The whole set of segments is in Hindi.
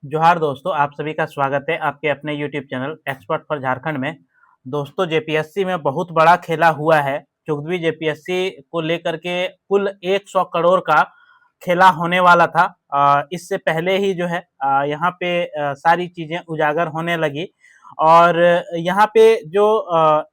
जोहार दोस्तों, आप सभी का स्वागत है आपके अपने YouTube channel expert for Jharkhand में। दोस्तों, जेपीएससी में बहुत बड़ा खेला हुआ है। चौदहवीं जेपीएससी को लेकर के कुल 100 करोड़ का खेला होने वाला था। इससे पहले ही जो है यहाँ पे सारी चीजें उजागर होने लगी और यहाँ पे जो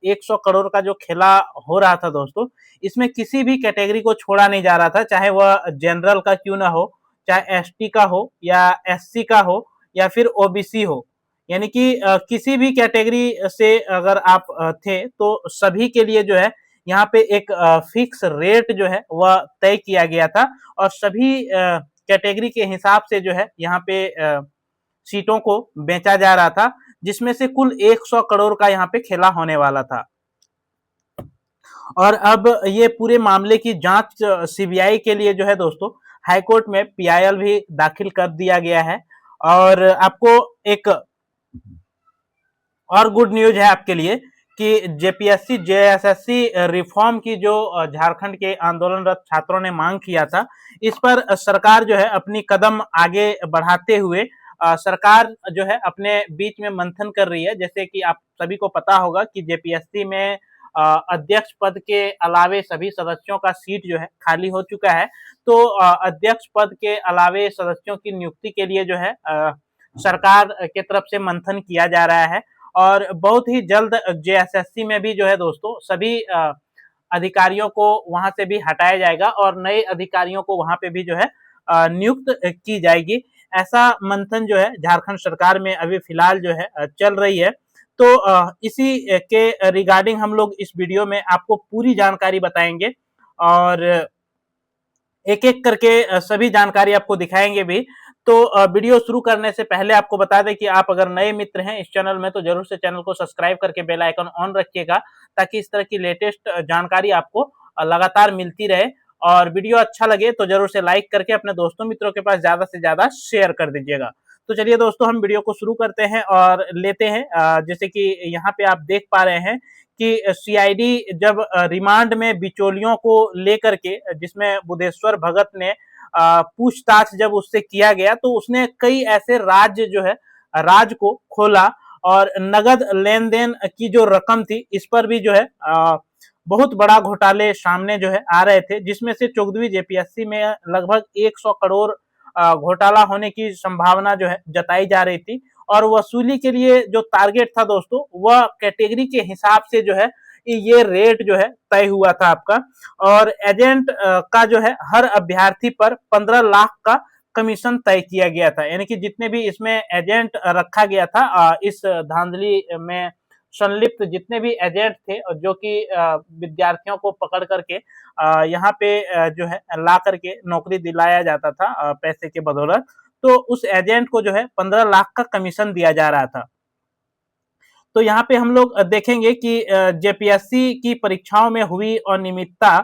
100 करोड़ का जो खेला हो रहा था दोस्तों, इसमें किसी भी कैटेगरी को छोड़ा नहीं जा रहा था, चाहे वह जनरल का क्यों ना हो, चाहे एसटी का हो या एससी का हो या फिर ओबीसी हो। यानी कि किसी भी कैटेगरी से अगर आप थे तो सभी के लिए जो है यहाँ पे एक फिक्स रेट जो है वह तय किया गया था और सभी कैटेगरी के हिसाब से जो है यहाँ पे सीटों को बेचा जा रहा था, जिसमें से कुल 100 करोड़ का यहाँ पे खेला होने वाला था। और अब ये पूरे मामले की जांच सीबीआई के लिए जो है दोस्तों हाईकोर्ट में पीआईएल भी दाखिल कर दिया गया है। और आपको एक और गुड न्यूज है आपके लिए कि जेपीएससी जेएसएससी रिफॉर्म की जो झारखंड के आंदोलनरत छात्रों ने मांग किया था, इस पर सरकार जो है अपनी कदम आगे बढ़ाते हुए सरकार जो है अपने बीच में मंथन कर रही है। जैसे कि आप सभी को पता होगा कि जेपीएससी में अध्यक्ष पद के अलावे सभी सदस्यों का सीट जो है खाली हो चुका है। तो अध्यक्ष पद के अलावे सदस्यों की नियुक्ति के लिए जो है सरकार के तरफ से मंथन किया जा रहा है और बहुत ही जल्द जेएसएससी में भी जो है दोस्तों सभी अधिकारियों को वहां से भी हटाया जाएगा और नए अधिकारियों को वहां पे भी जो है नियुक्त की जाएगी। ऐसा मंथन जो है झारखंड सरकार में अभी फिलहाल जो है चल रही है। तो इसी के रिगार्डिंग हम लोग इस वीडियो में आपको पूरी जानकारी बताएंगे और एक एक करके सभी जानकारी आपको दिखाएंगे भी। तो वीडियो शुरू करने से पहले आपको बता दें कि आप अगर नए मित्र हैं इस चैनल में तो जरूर से चैनल को सब्सक्राइब करके बेल आइकन ऑन रखिएगा, ताकि इस तरह की लेटेस्ट जानकारी आपको लगातार मिलती रहे। और वीडियो अच्छा लगे तो जरूर से लाइक करके अपने दोस्तों मित्रों के पास ज्यादा से ज्यादा शेयर कर दीजिएगा। तो चलिए दोस्तों, हम वीडियो को शुरू करते हैं और लेते हैं जैसे कि यहाँ पे आप देख पा रहे हैं कि सीआईडी जब रिमांड में बिचौलियों को लेकर के, जिसमें बुधेश्वर भगत ने पूछताछ जब उससे किया गया तो उसने कई ऐसे राज्य जो है राज को खोला और नगद लेन देन की जो रकम थी इस पर भी जो है बहुत बड़ा घोटाले सामने जो है आ रहे थे, जिसमें से 14वीं जेपीएससी में लगभग 100 करोड़ घोटाला होने की संभावना जो है जताई जा रही थी। और वसूली के लिए जो टारगेट था दोस्तों, वह कैटेगरी के हिसाब से जो है ये रेट जो है तय हुआ था आपका। और एजेंट का जो है हर अभ्यर्थी पर 15 लाख का कमीशन तय किया गया था। यानी कि जितने भी इसमें एजेंट रखा गया था, इस धांधली में संलिप्त जितने भी एजेंट थे जो कि विद्यार्थियों को पकड़ करके यहाँ पे जो है ला करके नौकरी दिलाया जाता था पैसे के बदौलत, तो उस एजेंट को जो है 15 लाख का कमीशन दिया जा रहा था। तो यहाँ पे हम लोग देखेंगे कि जेपीएससी की परीक्षाओं में हुई अनियमितता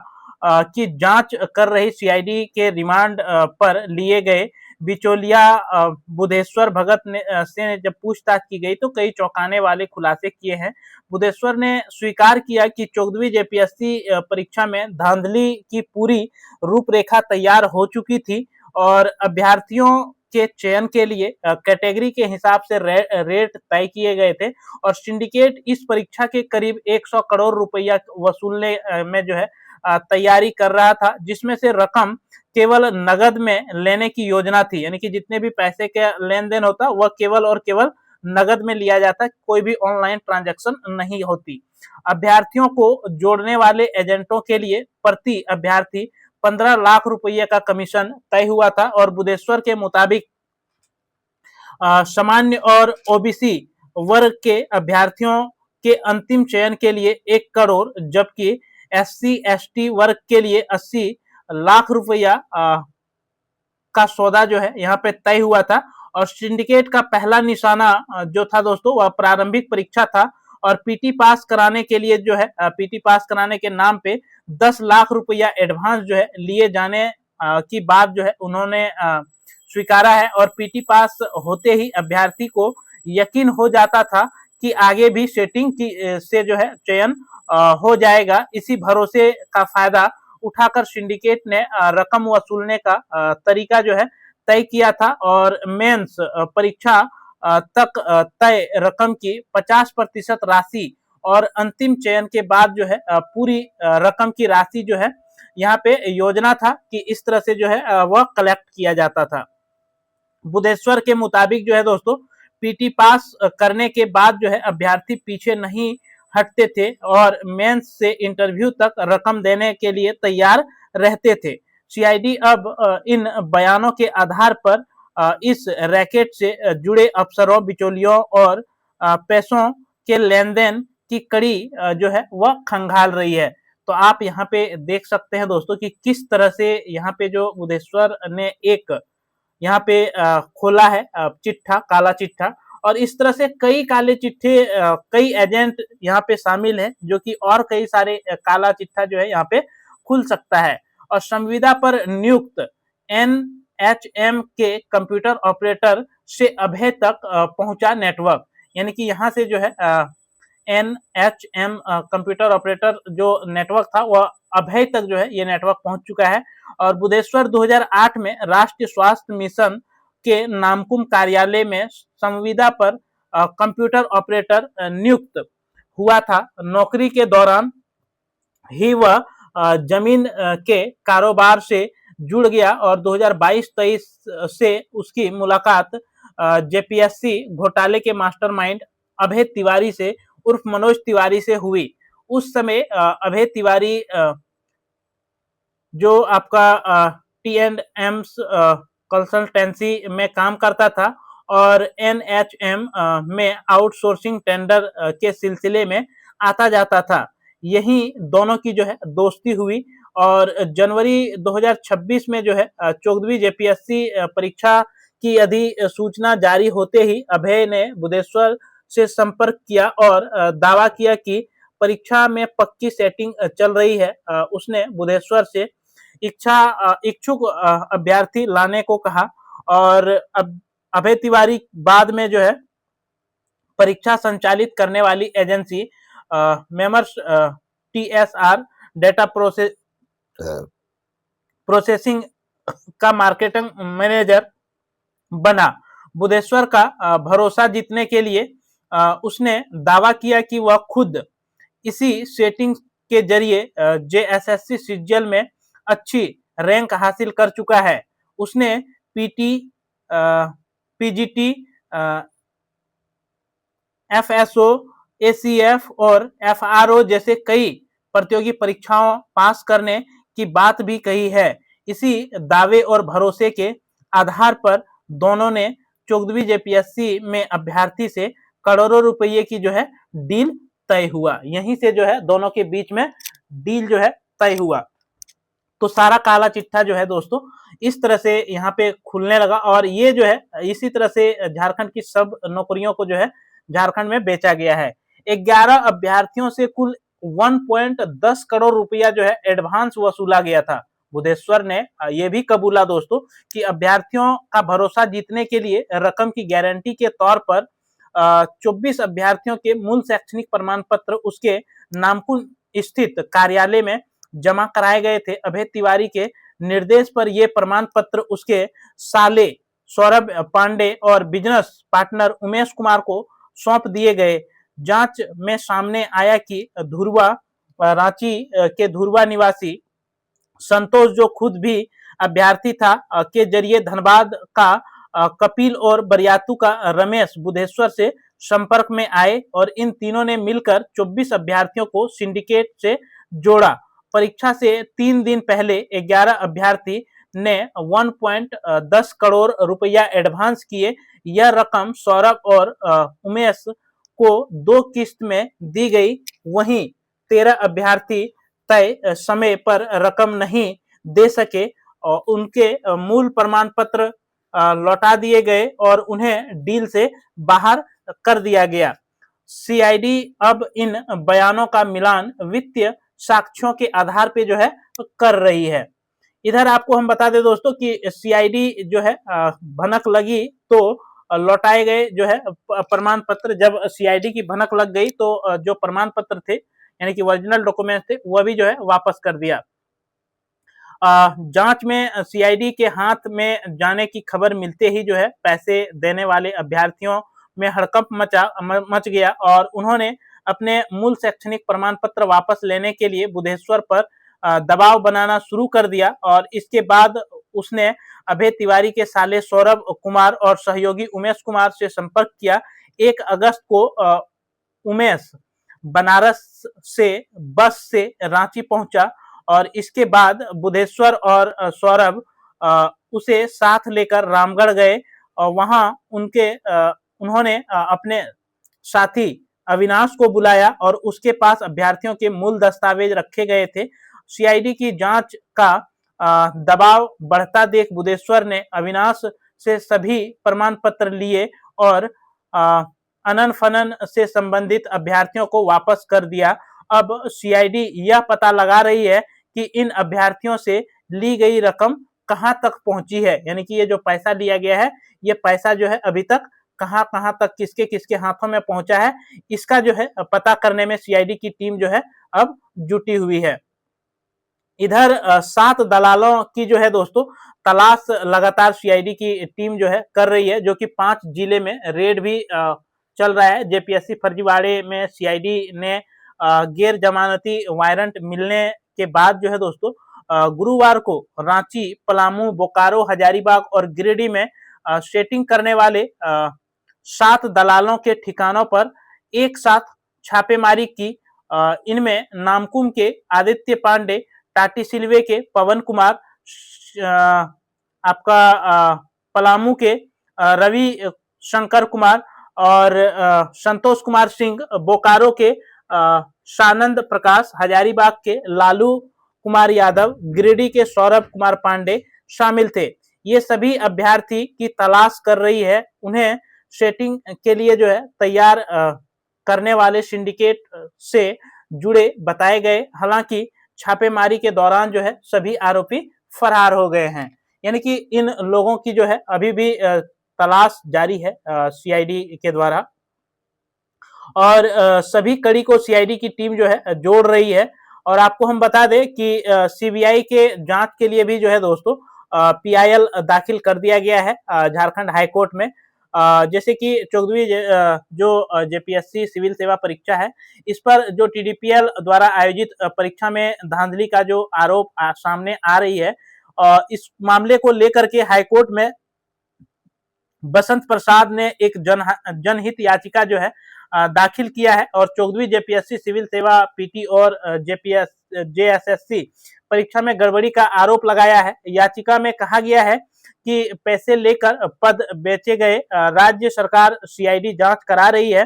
की जांच कर रही सीआईडी के रिमांड पर लिए गए बिचौलिया बुधेश्वर भगत ने से जब पूछताछ की गई तो कई चौंकाने वाले खुलासे किए हैं। बुधेश्वर ने स्वीकार किया कि 14वीं जेपीएससी परीक्षा में धांधली की पूरी रूपरेखा तैयार हो चुकी थी और अभ्यर्थियों के चयन के लिए कैटेगरी के हिसाब से रेट तय किए गए थे और सिंडिकेट इस परीक्षा के करीब 100 करोड़ रुपया वसूलने में जो है तैयारी कर रहा था, जिसमें से रकम केवल नगद में लेने की योजना थी। यानी कि जितने भी पैसे का लेन देन होता वह केवल और केवल नगद में लिया जाता, कोई भी ऑनलाइन ट्रांजैक्शन नहीं होती। अभ्यर्थियों को जोड़ने वाले एजेंटों के लिए प्रति अभ्यर्थी 15 लाख रुपये का कमीशन तय हुआ था और बुधेश्वर के मुताबिक सामान्य और ओबीसी वर्ग के अभ्यर्थियों के अंतिम चयन के लिए 1 करोड़, जबकि एससी एसटी वर्ग के लिए 80 लाख रुपया का सौदा जो है यहाँ पे तय हुआ था। और सिंडिकेट का पहला निशाना जो था दोस्तों वह प्रारंभिक परीक्षा था और पीटी पास कराने के लिए जो है पीटी पास कराने के नाम पे 10 लाख रुपया एडवांस जो है लिए जाने की बात जो है उन्होंने स्वीकारा है। और पीटी पास होते ही अभ्यर्थी को यकीन हो जाता था कि आगे भी सेटिंग की से जो है चयन हो जाएगा। इसी भरोसे का फायदा उठाकर सिंडिकेट ने रकम वसूलने का तरीका जो है तय किया था और मेंस परीक्षा तक तय रकम की 50% राशि और अंतिम चयन के बाद जो है पूरी रकम की राशि जो है यहाँ पे योजना था कि इस तरह से जो है वह कलेक्ट किया जाता था। बुधेश्वर के मुताबिक जो है दोस्तों पीटी पास करने के बाद जो है अभ्यर्थी पीछे नहीं हटते थे और मेंस से इंटरव्यू तक रकम देने के लिए तैयार रहते थे। सीआईडी अब इन बयानों के आधार पर इस रैकेट से जुड़े अफसरों, बिचौलियों और पैसों के लेन देन की कड़ी जो है वह खंगाल रही है। तो आप यहाँ पे देख सकते हैं दोस्तों कि किस तरह से यहाँ पे जो बुधेश्वर ने एक यहाँ पे खोला है चिट्ठा, काला चिट्ठा, और इस तरह से कई काले चिट्ठे, कई एजेंट यहाँ पे शामिल हैं जो कि और कई सारे काला चिट्ठा जो है यहाँ पे खुल सकता है। और संविदा पर नियुक्त एनएचएम के कंप्यूटर ऑपरेटर से अभय तक पहुंचा नेटवर्क, यानी कि यहाँ से जो है एनएचएम कंप्यूटर ऑपरेटर जो नेटवर्क था वह अभय तक जो है ये नेटवर्क पहुंच चुका है। और बुधेश्वर 2008 में राष्ट्रीय स्वास्थ्य मिशन के नामकुम कार्यालय में संविदा पर कंप्यूटर ऑपरेटर नियुक्त हुआ था। नौकरी के दौरान ही वह जमीन के कारोबार से जुड़ गया और 2022-23 से उसकी मुलाकात जेपीएससी घोटाले के मास्टरमाइंड अभय तिवारी से उर्फ मनोज तिवारी से हुई। उस समय अभय तिवारी जो आपका टी एंड एम्स कंसल्टेंसी में काम करता था और एनएचएम में आउटसोर्सिंग टेंडर के सिलसिले में आता जाता था। यही दोनों की जो है दोस्ती हुई और जनवरी 2026 में जो है 14वीं जेपीएससी परीक्षा की अधिसूचना जारी होते ही अभय ने बुधेश्वर से संपर्क किया और दावा किया कि परीक्षा में पक्की सेटिंग चल रही है। उसने बुधेश्वर से इच्छुक अभ्यर्थी लाने को कहा और अभय तिवारी बाद में जो है परीक्षा संचालित करने वाली एजेंसी मेमर्स टीएसआर डेटा प्रोसेसिंग का मार्केटिंग मैनेजर बना। बुधेश्वर का भरोसा जीतने के लिए उसने दावा किया कि वह खुद इसी सेटिंग के जरिए जेएसएससी सीजीएल में अच्छी रैंक हासिल कर चुका है। उसने पीटी, पीजीटी, एफएसओ, एसीएफ और एफआरओ जैसे कई प्रतियोगी परीक्षाओं पास करने की बात भी कही है। इसी दावे और भरोसे के आधार पर दोनों ने 14वीं जेपीएससी में अभ्यर्थी से करोड़ों रुपये की जो है डील तय हुआ। यहीं से जो है दोनों के बीच में डील जो है तय हुआ। तो सारा काला चिट्ठा जो है दोस्तों इस तरह से यहाँ पे खुलने लगा और ये जो है इसी तरह से झारखंड की सब नौकरियों को जो है झारखंड में बेचा गया है। 11 अभ्यर्थियों से कुल 1.10 करोड़ रुपया जो है एडवांस वसूला गया था। बुधेश्वर ने यह भी कबूला दोस्तों कि अभ्यर्थियों का भरोसा जीतने के लिए रकम की गारंटी के तौर पर 24 अभ्यर्थियों के मूल शैक्षणिक प्रमाण पत्र उसके नामकुम स्थित कार्यालय में जमा कराए गए थे। अभय तिवारी के निर्देश पर यह प्रमाण पत्र उसके साले सौरभ पांडे और बिजनेस पार्टनर उमेश कुमार को सौंप दिए गए। जांच में सामने आया कि धुरवा, रांची के धुरवा निवासी संतोष जो खुद भी अभ्यर्थी था के जरिए धनबाद का कपिल और बरियातू का रमेश बुधेश्वर से संपर्क में आए और इन तीनों ने मिलकर 24 अभ्यर्थियों को सिंडिकेट से जोड़ा। परीक्षा से 3 दिन पहले 11 अभ्यर्थी ने 1.10 करोड़ रुपया एडवांस किए। यह रकम सौरभ और उमेश को 2 किस्त में दी गई। वहीं 13 अभ्यर्थी तय समय पर रकम नहीं दे सके और उनके मूल प्रमाण पत्र लौटा दिए गए और उन्हें डील से बाहर कर दिया गया। सीआईडी अब इन बयानों का मिलान वित्तीय साक्ष्यों के आधार पे जो है कर रही है। इधर आपको हम बता दें दोस्तों कि सीआईडी जो है भनक लगी तो लौटाए गए जो है प्रमाण पत्र। जब सीआईडी की भनक लग गई तो जो प्रमाण पत्र थे यानी कि ओरिजिनल डॉक्यूमेंट थे वह भी जो है वापस कर दिया। जांच में सीआईडी के हाथ में जाने की खबर मिलते ही जो है पैसे देने वाले अभ्यर्थियों में हड़कंप मच गया और उन्होंने अपने मूल शैक्षणिक प्रमाण पत्र वापस लेने के लिए बुधेश्वर पर दबाव बनाना शुरू कर दिया और इसके बाद उसने अभय तिवारी के साले सौरभ कुमार और सहयोगी उमेश कुमार से संपर्क किया। 1 अगस्त को उमेश बनारस से बस से रांची पहुंचा और इसके बाद बुधेश्वर और सौरभ उसे साथ लेकर रामगढ़ गए और वहां उन्होंने अपने साथी अविनाश को बुलाया और उसके पास अभ्यर्थियों के मूल दस्तावेज रखे गए थे। सीआईडी की जांच का दबाव बढ़ता देख बुधेश्वर ने अविनाश से सभी प्रमाण पत्र लिए और अनन फनन से संबंधित अभ्यर्थियों को वापस कर दिया। अब सीआईडी यह पता लगा रही है कि इन अभ्यर्थियों से ली गई रकम कहां तक पहुंची है, यानी कि ये जो पैसा लिया गया है ये पैसा जो है अभी तक कहां तक किसके किसके हाथों में पहुंचा है, इसका जो है पता करने में सीआईडी की टीम जो है अब जुटी हुई है। इधर 7 दलालों की जो है दोस्तों तलाश लगातार सीआईडी की टीम जो है कर रही है, जो कि 5 जिले में रेड भी चल रहा है। जेपीएससी फर्जीवाड़े में सीआईडी ने गैर जमानती वारंट मिलने के बाद जो है दोस्तों गुरुवार को रांची, पलामू, बोकारो, हजारीबाग और गिरिडीह में सेटिंग करने वाले 7 दलालों के ठिकानों पर एक साथ छापेमारी की। इनमें नामकुम के आदित्य पांडे, टाटी सिलवे के पवन कुमार, आपका पलामू के रवि शंकर कुमार और संतोष कुमार सिंह, बोकारो के सानंद प्रकाश, हजारीबाग के लालू कुमार यादव, गिरिडीह के सौरभ कुमार पांडे शामिल थे। ये सभी अभ्यर्थी की तलाश कर रही है। उन्हें सेटिंग के लिए जो है तैयार करने वाले सिंडिकेट से जुड़े बताए गए। हालांकि छापेमारी के दौरान जो है सभी आरोपी फरार हो गए हैं, यानी कि इन लोगों की जो है अभी भी तलाश जारी है सीआईडी के द्वारा और सभी कड़ी को सीआईडी की टीम जो है जोड़ रही है। और आपको हम बता दें कि सीबीआई के जांच के लिए भी जो है दोस्तों पीआईएल दाखिल कर दिया गया है झारखंड हाई कोर्ट में। जैसे कि 14वीं जो जेपीएससी सिविल सेवा परीक्षा है, इस पर जो टीडीपीएल द्वारा आयोजित परीक्षा में धांधली का जो आरोप सामने आ रही है, इस मामले को लेकर के हाईकोर्ट में बसंत प्रसाद ने एक जनहित याचिका जो है दाखिल किया है और 14वीं जेपीएससी सिविल सेवा पीटी और जेएसएससी परीक्षा में गड़बड़ी का आरोप लगाया है। याचिका में कहा गया है कि पैसे लेकर पद बेचे गए। राज्य सरकार सीआईडी जांच करा रही है,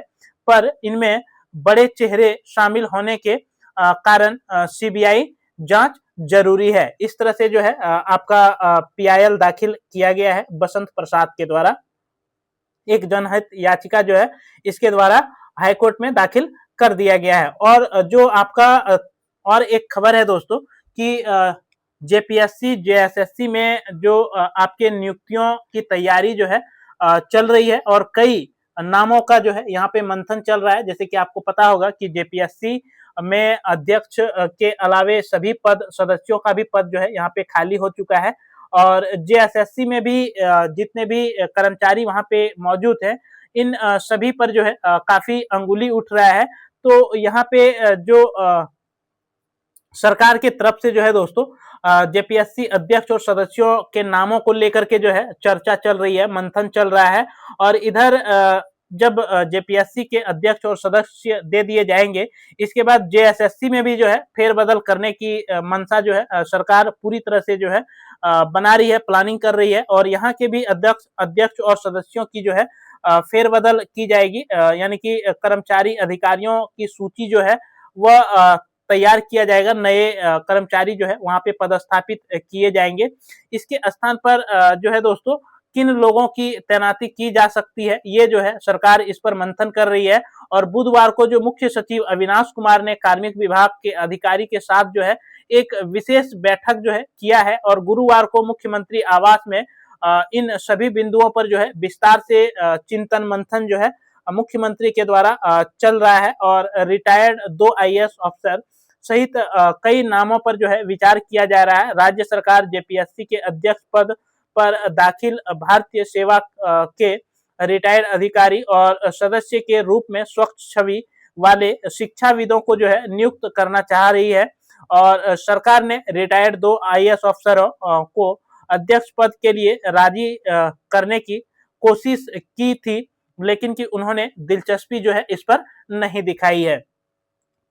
पर इनमें बड़े चेहरे शामिल होने के कारण सीबीआई जांच जरूरी है। इस तरह से जो है आपका पीआईएल दाखिल किया गया है बसंत प्रसाद के द्वारा। एक जनहित याचिका जो है इसके द्वारा हाईकोर्ट में दाखिल कर दिया गया है। और जो आपका और एक खबर है दोस्तों कि जेपीएससी जेएसएससी में जो आपके नियुक्तियों की तैयारी जो है चल रही है और कई नामों का जो है यहाँ पे मंथन चल रहा है। जैसे कि आपको पता होगा कि जेपीएससी में अध्यक्ष के अलावे सभी पद सदस्यों का भी पद जो है यहाँ पे खाली हो चुका है और जेएसएससी में भी जितने भी कर्मचारी वहां पे मौजूद हैं, इन सभी पर जो है काफी अंगुली उठ रहा है। तो यहाँ पे जो सरकार की तरफ से जो है दोस्तों जेपीएससी अध्यक्ष और सदस्यों के नामों को लेकर के जो है चर्चा चल रही है, मंथन चल रहा है। और इधर जब जेपीएससी के अध्यक्ष और सदस्य दे दिए जाएंगे, इसके बाद जेएसएससी में भी जो है फेरबदल करने की मंशा जो है सरकार पूरी तरह से जो है बना रही है, प्लानिंग कर रही है और यहाँ के भी अध्यक्ष और सदस्यों की जो है फेरबदल की जाएगी। यानी कि कर्मचारी अधिकारियों की सूची जो है वह तैयार किया जाएगा, नए कर्मचारी जो है वहां पे पदस्थापित किए जाएंगे। इसके स्थान पर जो है दोस्तों किन लोगों की तैनाती की जा सकती है, ये जो है सरकार इस पर मंथन कर रही है। और बुधवार को जो मुख्य सचिव अविनाश कुमार ने कार्मिक विभाग के अधिकारी के साथ जो है एक विशेष बैठक जो है किया है और गुरुवार को मुख्यमंत्री आवास में इन सभी बिंदुओं पर जो है विस्तार से चिंतन मंथन जो है मुख्यमंत्री के द्वारा चल रहा है। और रिटायर्ड 2 आईएएस अफसर सहित कई नामों पर जो है विचार किया जा रहा है। राज्य सरकार जेपीएससी के अध्यक्ष पद पर दाखिल भारतीय सेवा के रिटायर्ड अधिकारी और सदस्य के रूप में स्वच्छ छवि वाले शिक्षाविदों को जो है नियुक्त करना चाह रही है। और सरकार ने रिटायर्ड 2 आईएएस अफसरों को अध्यक्ष पद के लिए राजी करने की कोशिश की थी, लेकिन कि उन्होंने दिलचस्पी जो है इस पर नहीं दिखाई है।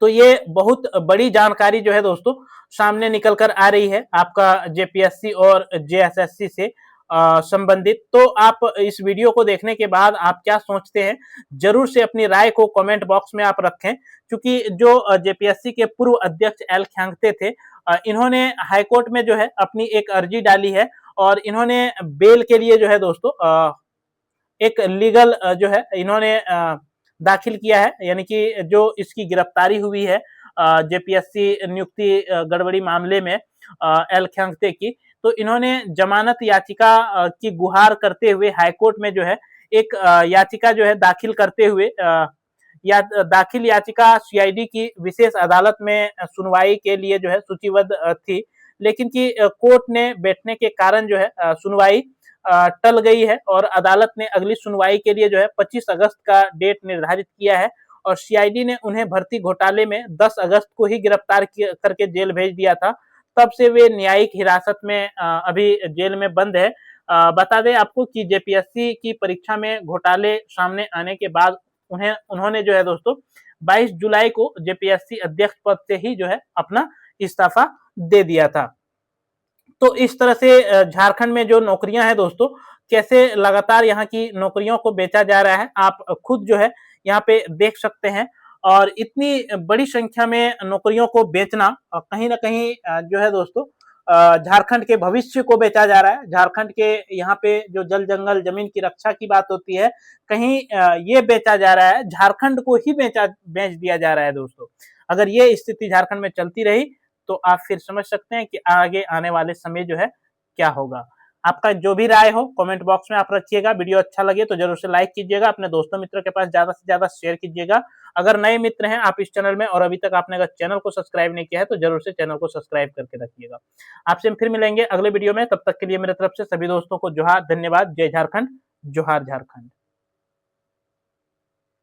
तो ये बहुत बड़ी जानकारी जो है दोस्तों सामने निकल कर आ रही है आपका जेपीएससी और जेएसएससी से संबंधित। तो आप इस वीडियो को देखने के बाद आप क्या सोचते हैं, जरूर से अपनी राय को कमेंट बॉक्स में आप रखें। क्योंकि जो जेपीएससी के पूर्व अध्यक्ष एल ख्यांगते थे, इन्होंने हाईकोर्ट में जो है अपनी एक अर्जी डाली है और इन्होंने बेल के लिए जो है दोस्तों एक लीगल जो है इन्होंने दाखिल किया है, यानी कि जो इसकी गिरफ्तारी हुई है जेपीएससी नियुक्ति गड़बड़ी मामले में एल ख्यांगते की, तो इन्होंने जमानत याचिका की गुहार करते हुए हाईकोर्ट में जो है एक याचिका जो है दाखिल करते हुए दाखिल याचिका सीआईडी की विशेष अदालत में सुनवाई के लिए जो है सूचीबद्ध थी, लेकिन कि कोर्ट ने बैठने के कारण जो है सुनवाई टल गई है और अदालत ने अगली सुनवाई के लिए जो है 25 अगस्त का डेट निर्धारित किया है। और सीआईडी ने उन्हें भर्ती घोटाले में 10 अगस्त को ही गिरफ्तार करके जेल भेज दिया था। तब से वे न्यायिक हिरासत में अभी जेल में बंद है। बता दें आपको कि जेपीएससी की परीक्षा में घोटाले सामने आने के बाद उन्होंने जो है दोस्तों 22 जुलाई को जेपीएससी अध्यक्ष पद से ही जो है अपना इस्तीफा दे दिया था। तो इस तरह से झारखंड में जो नौकरियां हैं दोस्तों, कैसे लगातार यहाँ की नौकरियों को बेचा जा रहा है, आप खुद जो है यहाँ पे देख सकते हैं। और इतनी बड़ी संख्या में नौकरियों को बेचना कहीं ना कहीं जो है दोस्तों झारखंड के भविष्य को बेचा जा रहा है। झारखंड के यहाँ पे जो जल जंगल जमीन की रक्षा की बात होती है, कहीं ये बेचा जा रहा है, झारखंड को ही बेच दिया जा रहा है दोस्तों। अगर ये स्थिति झारखंड में चलती रही तो आप फिर समझ सकते हैं कि आगे आने वाले समय जो है क्या होगा। आपका जो भी राय हो कमेंट बॉक्स में आप रखिएगा। वीडियो अच्छा लगे तो जरूर से लाइक कीजिएगा, अपने दोस्तों मित्रों के पास ज्यादा से ज्यादा शेयर कीजिएगा। अगर नए मित्र हैं आप इस चैनल में और अभी तक आपने अगर चैनल को सब्सक्राइब नहीं किया है तो जरूर से चैनल को सब्सक्राइब करके रखिएगा। आपसे हम फिर मिलेंगे अगले वीडियो में, तब तक के लिए मेरे तरफ से सभी दोस्तों को जोहार, धन्यवाद। जय झारखंड, जोहार झारखंड।